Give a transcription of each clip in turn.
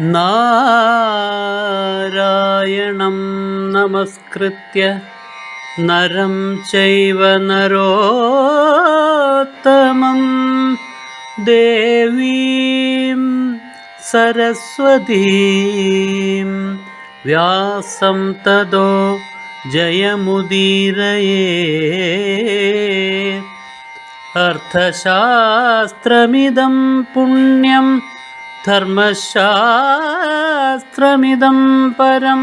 നാരായണം നമസ്കൃത്യ നരം ചൈവ നരോത്തമം ദേവീം സരസ്വതീം വ്യാസം തതോ ജയമുദീരയേ. അർത്ഥശാസ്ത്രമിദം പുണ്യം ധർമ്മശാസ്ത്രമിദം പരം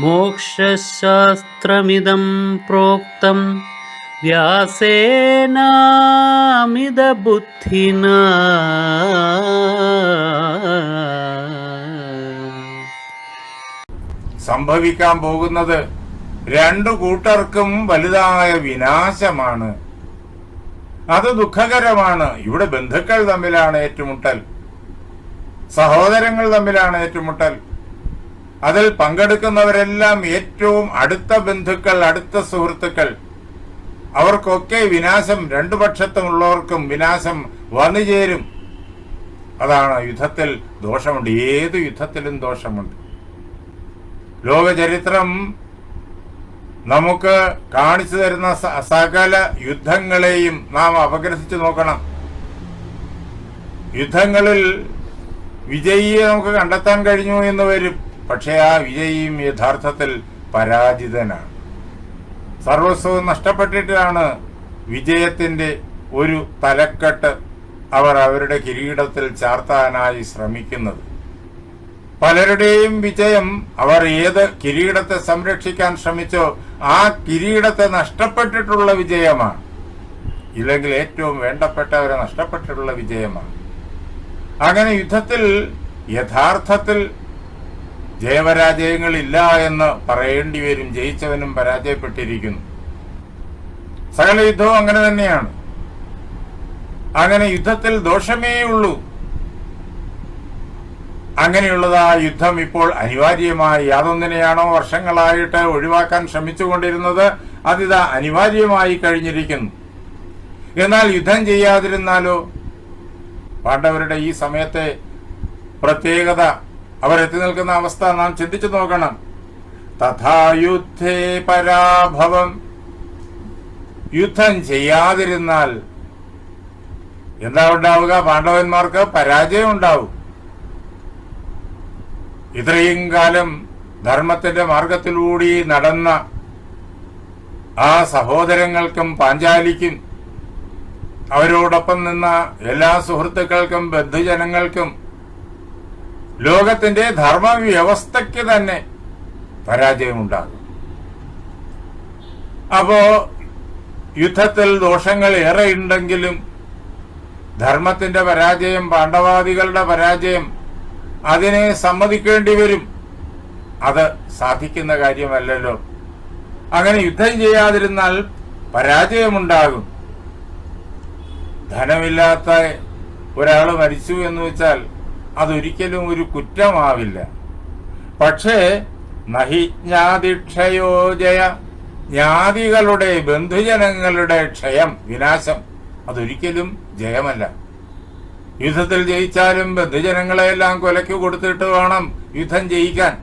മോക്ഷശാസ്ത്രമിദം പ്രോക്തം വ്യാസേനാമിതബുദ്ധിനാ. സംഭവിക്കാൻ പോകുന്നത് രണ്ടു കൂട്ടർക്കും വലുതായ വിനാശമാണ്. അത് ദുഃഖകരമാണ്. ഇവിടെ ബന്ധുക്കൾ തമ്മിലാണ് ഏറ്റുമുട്ടൽ, സഹോദരങ്ങൾ തമ്മിലാണ് ഏറ്റുമുട്ടൽ. അതിൽ പങ്കെടുക്കുന്നവരെല്ലാം ഏറ്റവും അടുത്ത ബന്ധുക്കൾ, അടുത്ത സുഹൃത്തുക്കൾ. അവർക്കൊക്കെ വിനാശം, രണ്ടു പക്ഷത്തുമുള്ളവർക്കും വിനാശം വന്നു ചേരും. അതാണ് യുദ്ധത്തിൽ ദോഷമുണ്ട്. ഏത് യുദ്ധത്തിലും ദോഷമുണ്ട്. ലോകചരിത്രം നമുക്ക് കാണിച്ചു തരുന്ന സകല യുദ്ധങ്ങളെയും നാം അപഗ്രഥിച്ചു നോക്കണം. യുദ്ധങ്ങളിൽ വിജയിയെ നമുക്ക് കണ്ടെത്താൻ കഴിഞ്ഞു എന്ന് വരും. പക്ഷേ ആ വിജയിയും യഥാർത്ഥത്തിൽ പരാജിതനാണ്. സർവസ്വവും നഷ്ടപ്പെട്ടിട്ടാണ് വിജയത്തിന്റെ ഒരു തലക്കെട്ട് അവർ അവരുടെ കിരീടത്തിൽ ചാർത്താനായി ശ്രമിക്കുന്നത്. പലരുടെയും വിജയം, അവർ ഏത് കിരീടത്തെ സംരക്ഷിക്കാൻ ശ്രമിച്ചോ ആ കിരീടത്തെ നഷ്ടപ്പെട്ടിട്ടുള്ള വിജയമാണ്. ഇല്ലെങ്കിൽ ഏറ്റവും വേണ്ടപ്പെട്ടവരെ നഷ്ടപ്പെട്ടിട്ടുള്ള വിജയമാണ്. അങ്ങനെ യുദ്ധത്തിൽ യഥാർത്ഥത്തിൽ ജയപരാജയങ്ങളില്ല എന്ന് പറയേണ്ടി വരും. ജയിച്ചവനും പരാജയപ്പെട്ടിരിക്കുന്നു. സകല യുദ്ധവും അങ്ങനെ തന്നെയാണ്. അങ്ങനെ യുദ്ധത്തിൽ ദോഷമേ ഉള്ളൂ. അങ്ങനെയുള്ളത് ആ യുദ്ധം ഇപ്പോൾ അനിവാര്യമായി, യാതൊന്നിനെയാണോ വർഷങ്ങളായിട്ട് ഒഴിവാക്കാൻ ശ്രമിച്ചുകൊണ്ടിരുന്നത്, അതിതാ അനിവാര്യമായി കഴിഞ്ഞിരിക്കുന്നു. എന്നാൽ യുദ്ധം ചെയ്യാതിരുന്നാലോ? പാണ്ഡവരുടെ ഈ സമയത്തെ പ്രത്യേകത, അവരെത്തി നിൽക്കുന്ന അവസ്ഥ നാം ചിന്തിച്ചു നോക്കണം. തഥാ യുദ്ധേ പരാഭവം. യുദ്ധം ചെയ്യാതിരുന്നാൽ എന്താ ഉണ്ടാവുക? പാണ്ഡവന്മാർക്ക് പരാജയം ഉണ്ടാവും. ഇത്രയും കാലം ധർമ്മത്തിന്റെ മാർഗത്തിലൂടെ നടന്ന ആ സഹോദരങ്ങൾക്കും പാഞ്ചാലിക്കും അവരോടൊപ്പം നിന്ന എല്ലാ സുഹൃത്തുക്കൾക്കും ബന്ധുജനങ്ങൾക്കും ലോകത്തിന്റെ ധർമ്മവ്യവസ്ഥയ്ക്ക് തന്നെ പരാജയമുണ്ടാകും. അപ്പോ യുദ്ധത്തിൽ ദോഷങ്ങൾ ഏറെ ഉണ്ടെങ്കിലും ധർമ്മത്തിന്റെ പരാജയം, പാണ്ഡവാദികളുടെ പരാജയം, അതിനെ സമ്മതിക്കേണ്ടി വരും. അത് സാധിക്കുന്ന കാര്യമല്ലല്ലോ. അങ്ങനെ യുദ്ധം ചെയ്യാതിരുന്നാൽ പരാജയമുണ്ടാകും. ധനമില്ലാത്ത ഒരാൾ മരിച്ചു എന്ന് വെച്ചാൽ അതൊരിക്കലും ഒരു കുറ്റമാവില്ല. പക്ഷേ നഹി ജ്ഞാതിക്ഷയോ ജയ. ജ്ഞാതികളുടെ, ബന്ധുജനങ്ങളുടെ ക്ഷയം, വിനാശം, അതൊരിക്കലും ജയമല്ല. യുദ്ധത്തിൽ ജയിച്ചാലും ബന്ധുജനങ്ങളെയെല്ലാം കൊലയ്ക്ക് കൊടുത്തിട്ട് വേണം യുദ്ധം ജയിക്കാൻ.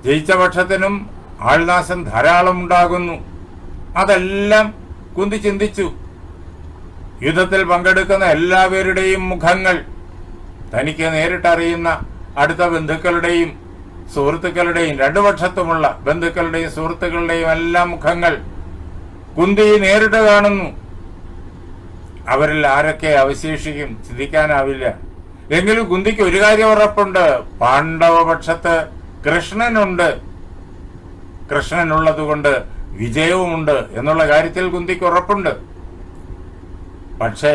ജയിച്ച പക്ഷത്തിനും ആൾനാശം ധാരാളം ഉണ്ടാകുന്നു. അതെല്ലാം കുന്തി ചിന്തിച്ചു. യുദ്ധത്തിൽ പങ്കെടുക്കുന്ന എല്ലാവരുടെയും മുഖങ്ങൾ, തനിക്ക് നേരിട്ടറിയുന്ന അടുത്ത ബന്ധുക്കളുടെയും സുഹൃത്തുക്കളുടെയും, രണ്ടു പക്ഷത്തുമുള്ള ബന്ധുക്കളുടെയും സുഹൃത്തുക്കളുടെയും എല്ലാ മുഖങ്ങൾ കുന്തി നേരിട്ട് കാണുന്നു. അവരിൽ ആരൊക്കെ അവശേഷിക്കും ചിന്തിക്കാനാവില്ല. എങ്കിലും കുന്തിക്ക് ഒരു കാര്യം ഉറപ്പുണ്ട്. പാണ്ഡവപക്ഷത്ത് കൃഷ്ണനുണ്ട്. കൃഷ്ണനുള്ളത് കൊണ്ട് വിജയവുമുണ്ട് എന്നുള്ള കാര്യത്തിൽ കുന്തിക്ക് ഉറപ്പുണ്ട്. പക്ഷേ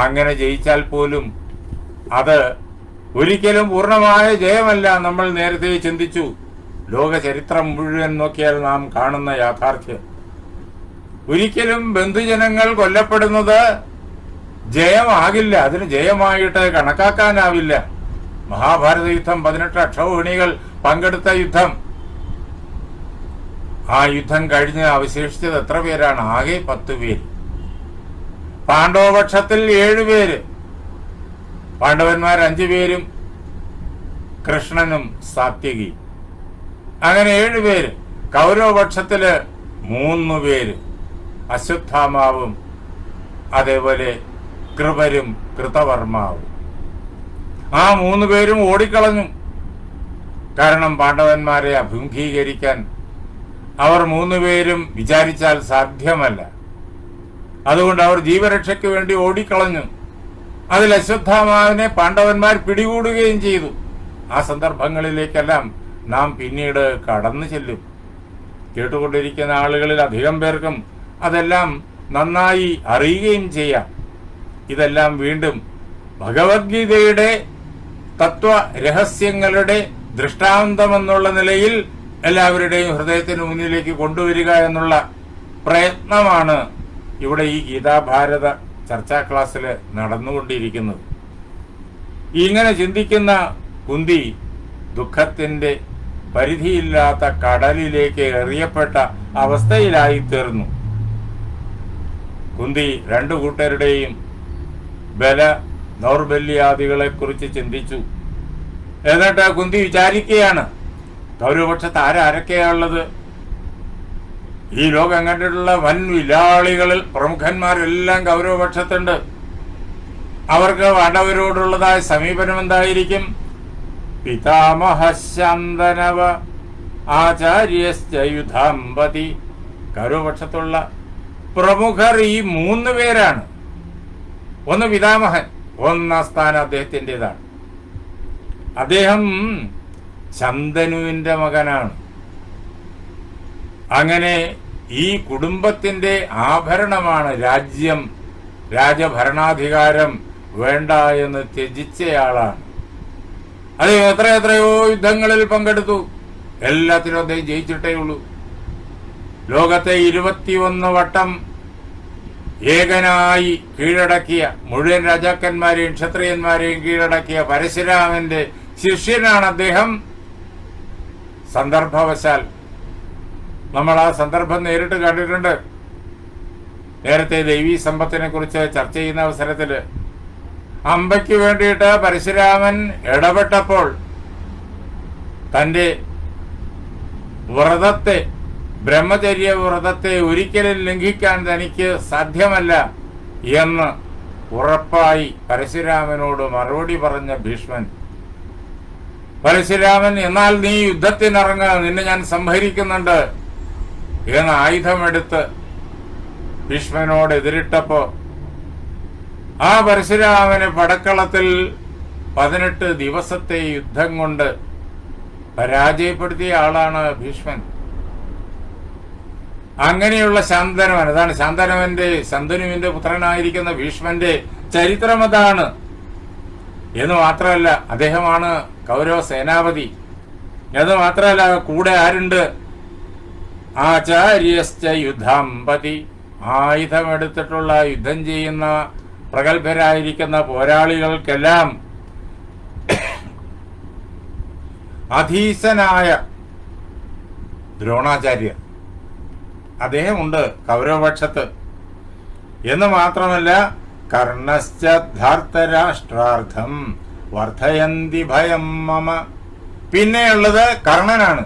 അങ്ങനെ ജയിച്ചാൽ പോലും അത് ഒരിക്കലും പൂർണ്ണമായ ജയമല്ല. നമ്മൾ നേരത്തെ ചിന്തിച്ചു. ലോക ചരിത്രം മുഴുവൻ നോക്കിയാൽ നാം കാണുന്ന യാഥാർത്ഥ്യം, ഒരിക്കലും ബന്ധുജനങ്ങൾ കൊല്ലപ്പെടുന്നത് ജയമാകില്ല. അതിന് ജയമായിട്ട് കണക്കാക്കാനാവില്ല. മഹാഭാരത യുദ്ധം, 18 അക്ഷൗഹിണികൾ പങ്കെടുത്ത യുദ്ധം, ആ യുദ്ധം കഴിഞ്ഞ് അവശേഷിച്ചത് എത്ര പേരാണ്? ആകെ 10 പേര്. പാണ്ഡവപക്ഷത്തിൽ 7 പേര്. പാണ്ഡവന്മാർ 5 പേരും, കൃഷ്ണനും സാത്യകി. അങ്ങനെ 7 പേര്. കൗരവപക്ഷത്തില് 3 പേര്, അശ്വത്ഥാമാവും അതേപോലെ കൃപരും കൃതവർമാവും. ആ 3 പേരും ഓടിക്കളഞ്ഞു. കാരണം പാണ്ഡവന്മാരെ അഭിമുഖീകരിക്കാൻ അവർ 3 പേരും വിചാരിച്ചാൽ സാധ്യമല്ല. അതുകൊണ്ട് അവർ ജീവരക്ഷയ്ക്ക് വേണ്ടി ഓടിക്കളഞ്ഞു. അതിൽ അശ്വത്ഥാമാവിനെ പാണ്ഡവന്മാർ പിടികൂടുകയും ചെയ്തു. ആ സന്ദർഭങ്ങളിലേക്കെല്ലാം നാം പിന്നീട് കടന്നു ചെല്ലും. കേട്ടുകൊണ്ടിരിക്കുന്ന ആളുകളിൽ അധികം പേർക്കും അതെല്ലാം നന്നായി അറിയുകയും ചെയ്യാം. ഇതെല്ലാം വീണ്ടും ഭഗവത്ഗീതയുടെ തത്വ രഹസ്യങ്ങളുടെ ദൃഷ്ടാന്തമെന്നുള്ള നിലയിൽ എല്ലാവരുടെയും ഹൃദയത്തിന് മുന്നിലേക്ക് കൊണ്ടുവരിക എന്നുള്ള പ്രയത്നമാണ് ഇവിടെ ഈ ഗീതാഭാരത ചർച്ചാ ക്ലാസ്സിൽ നടന്നുകൊണ്ടിരിക്കുന്നത്. ഇങ്ങനെ ചിന്തിക്കുന്ന കുന്തി ദുഃഖത്തിന്റെ പരിധിയില്ലാത്ത കടലിലേക്ക് എറിയപ്പെട്ട അവസ്ഥയിലായി തീർന്നു. കുന്തി 2 കൂട്ടരുടെയും ബല ദൗർബല്യാദികളെ കുറിച്ച് ചിന്തിച്ചു. എന്നിട്ട് കുന്തി വിചാരിക്കുകയാണ്, കൗരവപക്ഷത്ത് ആരൊക്കെയാണുള്ളത്? ഈ ലോകം കണ്ടിട്ടുള്ള വൻ വിലാളികളിൽ പ്രമുഖന്മാരെല്ലാം കൗരവപക്ഷത്തുണ്ട്. അവർക്ക് പാണ്ഡവരോടുള്ളതായ സമീപനം എന്തായിരിക്കും? പിതാമഹ ശാന്തനവ ആചാര്യയുധാമ്പതി. കൗരവപക്ഷത്തുള്ള പ്രമുഖർ ഈ 3 പേരാണ്. ഒന്ന് പിതാമഹൻ, 1ാം സ്ഥാനം അദ്ദേഹത്തിൻ്റെതാണ്. അദ്ദേഹം ശന്തനുവിന്റെ മകനാണ്. അങ്ങനെ ഈ കുടുംബത്തിന്റെ ആഭരണമാണ് രാജ്യം, രാജഭരണാധികാരം വേണ്ട എന്ന് ത്യജിച്ചയാളാണ്. അദ്ദേഹം എത്രയോ യുദ്ധങ്ങളിൽ പങ്കെടുത്തു. എല്ലാത്തിനും അദ്ദേഹം ജയിച്ചിട്ടേ ഉള്ളൂ. ലോകത്തെ 21 വട്ടം ഏകനായി കീഴടക്കിയ, മുഴുവൻ രാജാക്കന്മാരെയും ക്ഷത്രിയന്മാരെയും കീഴടക്കിയ പരശുരാമന്റെ ശിഷ്യനാണ് അദ്ദേഹം. സന്ദർഭവശാൽ നമ്മൾ ആ സന്ദർഭം നേരിട്ട് കണ്ടിട്ടുണ്ട്. നേരത്തെ ദൈവീ സമ്പത്തിനെ കുറിച്ച് ചർച്ച ചെയ്യുന്ന അവസരത്തില് അമ്പയ്ക്ക് വേണ്ടിയിട്ട് പരശുരാമൻ ഇടപെട്ടപ്പോൾ തന്റെ വ്രതത്തെ, ബ്രഹ്മചര്യ വ്രതത്തെ ഒരിക്കലും ലംഘിക്കാൻ തനിക്ക് സാധ്യമല്ല എന്ന് ഉറപ്പായി പരശുരാമനോട് മറുപടി പറഞ്ഞ ഭീഷ്മൻ, പരശുരാമൻ എന്നാൽ നീ യുദ്ധത്തിനിറങ്ങ, നിന്നെ ഞാൻ സംഹരിക്കുന്നുണ്ട് എന്ന് ആയുധമെടുത്ത് ഭീഷ്മനോട് എതിരിട്ടപ്പോ ആ പരശുരാമന് പടക്കളത്തിൽ 18 ദിവസത്തെ യുദ്ധം കൊണ്ട് പരാജയപ്പെടുത്തിയ ആളാണ് ഭീഷ്മൻ. അങ്ങനെയുള്ള ശാന്തനുവൻ, അതാണ് ശന്തനുവിന്റെ പുത്രനായിരിക്കുന്ന ഭീഷ്മന്റെ ചരിത്രം അതാണ്. എന്ന് മാത്രമല്ല അദ്ദേഹമാണ് കൗരവ സേനാപതി. എന്ന് മാത്രമല്ല കൂടെ ആരുണ്ട്? ആചാര്യശ്ച യുധാമ്പതി. ആയുധമെടുത്തിട്ടുള്ള യുദ്ധം ചെയ്യുന്ന പ്രഗത്ഭരായിരിക്കുന്ന പോരാളികൾക്കെല്ലാം അധീശനായ ദ്രോണാചാര്യർ അദ്ദേഹമുണ്ട് കൗരവപക്ഷത്ത്. എന്ന് മാത്രമല്ല കർണശ്ച ധാർത്തരാഷ്ട്രാർത്ഥം വർദ്ധയന്തി ഭയം മമ. പിന്നെയുള്ളത് കർണനാണ്.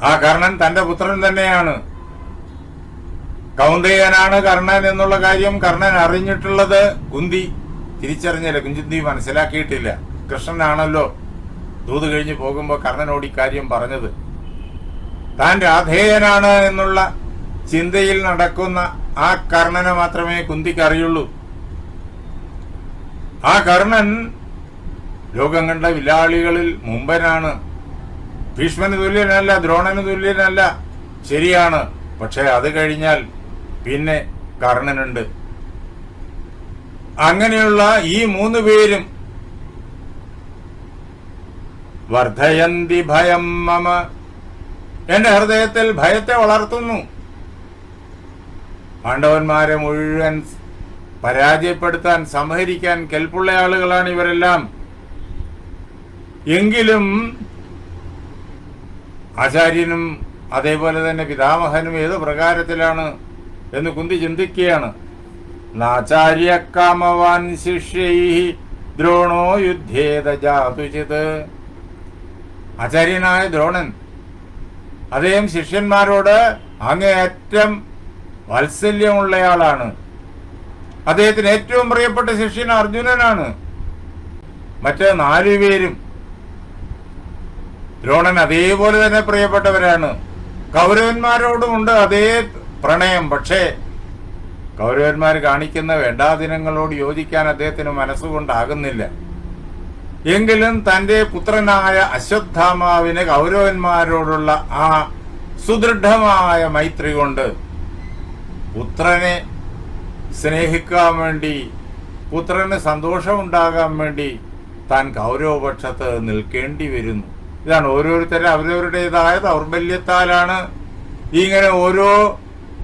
ആ കർണൻ തന്റെ പുത്രൻ തന്നെയാണ്. കൗന്ദയനാണ് കർണൻ എന്നുള്ള കാര്യം കർണൻ അറിഞ്ഞിട്ടുള്ളത് കുന്തി തിരിച്ചറിഞ്ഞില്ല, കുന്തി മനസ്സിലാക്കിയിട്ടില്ല. കൃഷ്ണനാണല്ലോ ദൂത് കഴിഞ്ഞ് പോകുമ്പോൾ കർണനോട് ഇക്കാര്യം പറഞ്ഞത്. താൻ രാധേയനാണ് എന്നുള്ള ചിന്തയിൽ നടക്കുന്ന ആ കർണനെ മാത്രമേ കുന്തിക്ക് അറിയുള്ളൂ. ആ കർണൻ ലോകം കണ്ട വില്ലാളികളിൽ മുമ്പനാണ്. ഭീഷ്മന് തുല്യനല്ല, ദ്രോണന് തുല്യനല്ല, ശരിയാണ്. പക്ഷെ അത് കഴിഞ്ഞാൽ പിന്നെ കർണനുണ്ട്. അങ്ങനെയുള്ള ഈ 3 പേരും വർദ്ധയന്തി ഭയം മമ, എന്റെ ഹൃദയത്തിൽ ഭയത്തെ വളർത്തുന്നു. പാണ്ഡവന്മാരെ മുഴുവൻ പരാജയപ്പെടുത്താൻ, സംഹരിക്കാൻ കെൽപ്പുള്ള ആളുകളാണ് ഇവരെല്ലാം. എങ്കിലും ആചാര്യനും അതേപോലെ തന്നെ പിതാമഹനും ഏത് പ്രകാരത്തിലാണ് എന്ന് കുന്തി ചിന്തിക്കുകയാണ്. നാചാര്യ കാമവാൻ ശിഷ്യൈ ദ്രോണോ യുദ്ധേത ജാതുചിത്. ആചാര്യനായ ദ്രോണൻ അദ്ദേഹം ശിഷ്യന്മാരോട് അങ്ങേയറ്റം വാത്സല്യമുള്ളയാളാണ്. അദ്ദേഹത്തിന് ഏറ്റവും പ്രിയപ്പെട്ട ശിഷ്യൻ അർജുനനാണ്. മറ്റ് 4 പേരും ദ്രോണൻ അതേപോലെ തന്നെ പ്രിയപ്പെട്ടവരാണ്. കൗരവന്മാരോടുമുണ്ട് അതേ പ്രണയം. പക്ഷേ കൗരവന്മാർ കാണിക്കുന്ന വേണ്ടാദിനങ്ങളോട് യോജിക്കാൻ അദ്ദേഹത്തിന് മനസ്സുകൊണ്ടാകുന്നില്ല. എങ്കിലും തന്റെ പുത്രനായ അശ്വത്ഥാമാവിന് കൗരവന്മാരോടുള്ള ആ സുദൃഢമായ മൈത്രി കൊണ്ട് പുത്രനെ സ്നേഹിക്കാൻ വേണ്ടി, പുത്രന് സന്തോഷമുണ്ടാകാൻ വേണ്ടി താൻ കൗരവപക്ഷത്ത് നിൽക്കേണ്ടി വരുന്നു. ഇതാണ് ഓരോരുത്തരും അവരവരുടേതായ ദൗർബല്യത്താലാണ് ഇങ്ങനെ ഓരോ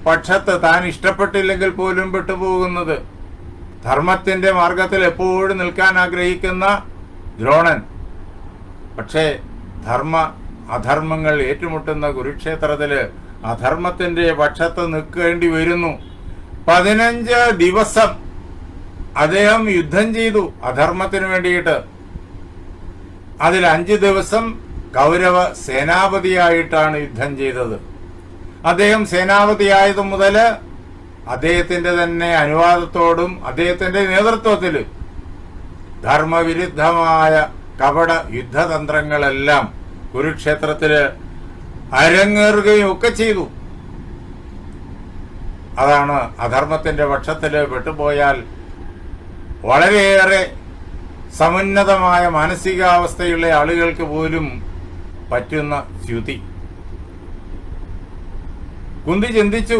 പക്ഷത്ത് താൻ ഇഷ്ടപ്പെട്ടില്ലെങ്കിൽ പോലും പെട്ടുപോകുന്നത്. ധർമ്മത്തിന്റെ മാർഗത്തിൽ എപ്പോഴും നിൽക്കാൻ ആഗ്രഹിക്കുന്ന ദ്രോണൻ പക്ഷേ അധർമ്മങ്ങൾ ഏറ്റുമുട്ടുന്ന കുരുക്ഷേത്രത്തില് അധർമ്മത്തിന്റെ പക്ഷത്ത് നിൽക്കേണ്ടി വരുന്നു. 15 ദിവസം അദ്ദേഹം യുദ്ധം ചെയ്തു അധർമ്മത്തിന് വേണ്ടിയിട്ട്. അതിൽ 5 ദിവസം കൗരവ സേനാപതിയായിട്ടാണ് യുദ്ധം ചെയ്തത്. അദ്ദേഹം സേനാപതിയായതു മുതൽ അദ്ദേഹത്തിന്റെ തന്നെ അനുവാദത്തോടും അദ്ദേഹത്തിന്റെ നേതൃത്വത്തിൽ ധർമ്മവിരുദ്ധമായ കപട യുദ്ധതന്ത്രങ്ങളെല്ലാം കുരുക്ഷേത്രത്തില് അരങ്ങേറുകയും ഒക്കെ ചെയ്തു. അതാണ് അധർമ്മത്തിന്റെ പക്ഷത്തില് പെട്ടുപോയാൽ വളരെയേറെ സമുന്നതമായ മാനസികാവസ്ഥയുള്ള ആളുകൾക്ക് പോലും പറ്റുന്ന ച്യുതി. കുന്തി ചിന്തിച്ചു,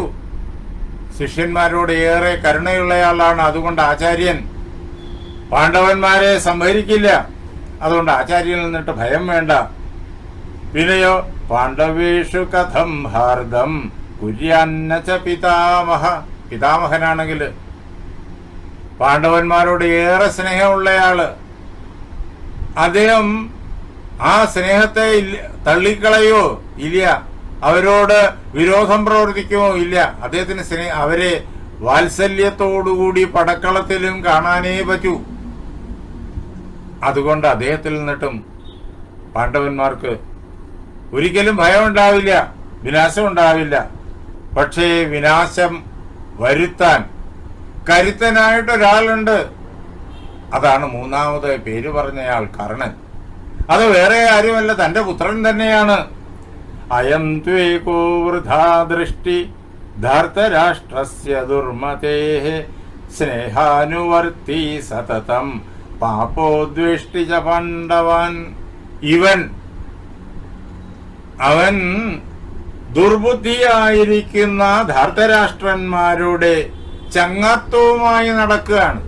ശിഷ്യന്മാരോട് ഏറെ കരുണയുള്ളയാളാണ്, അതുകൊണ്ട് ആചാര്യൻ പാണ്ഡവന്മാരെ സംഹരിക്കില്ല, അതുകൊണ്ട് ആചാര്യനിൽ നിന്നിട്ട് ഭയം വേണ്ട. പിന്നെയോ പാണ്ഡവേഷു കഥം ഹാർദം കുര്യാന്നച പിതാമഹനാണെങ്കിൽ പാണ്ഡവന്മാരോട് ഏറെ സ്നേഹമുള്ളയാള്. അദ്ദേഹം ആ സ്നേഹത്തെ തള്ളിക്കളയോ ഇല്ല, അവരോട് വിരോധം പ്രവർത്തിക്കുമോ ഇല്ല. അദ്ദേഹത്തിന് അവരെ വാത്സല്യത്തോടുകൂടി പടക്കളത്തിലും കാണാനേ പറ്റൂ. അതുകൊണ്ട് അദ്ദേഹത്തിൽ നിന്നിട്ടും പാണ്ഡവന്മാർക്ക് ഒരിക്കലും ഭയമുണ്ടാവില്ല, വിനാശം ഉണ്ടാവില്ല. പക്ഷേ വിനാശം വരുത്താൻ കരുത്തനായിട്ടൊരാളുണ്ട്. അതാണ് 3ാമത് പേര് പറഞ്ഞയാൾ കർണൻ. അത് വേറെ ആരുമല്ല, തന്റെ പുത്രൻ തന്നെയാണ്. അയം ത്വേകോ വൃഥാ ദൃഷ്ടി ധർത്തരാഷ്ട്രസ്യ ദുർമതേഃ സ്നേഹാനുവർത്തി സതതം പാപോദ്വേഷ്ടി ച പാണ്ഡവാൻ. അവൻ ദുർബുദ്ധിയായിരിക്കുന്ന ധാർത്തരാഷ്ട്രന്മാരുടെ ചങ്ങാത്തവുമായി നടക്കുകയാണ്.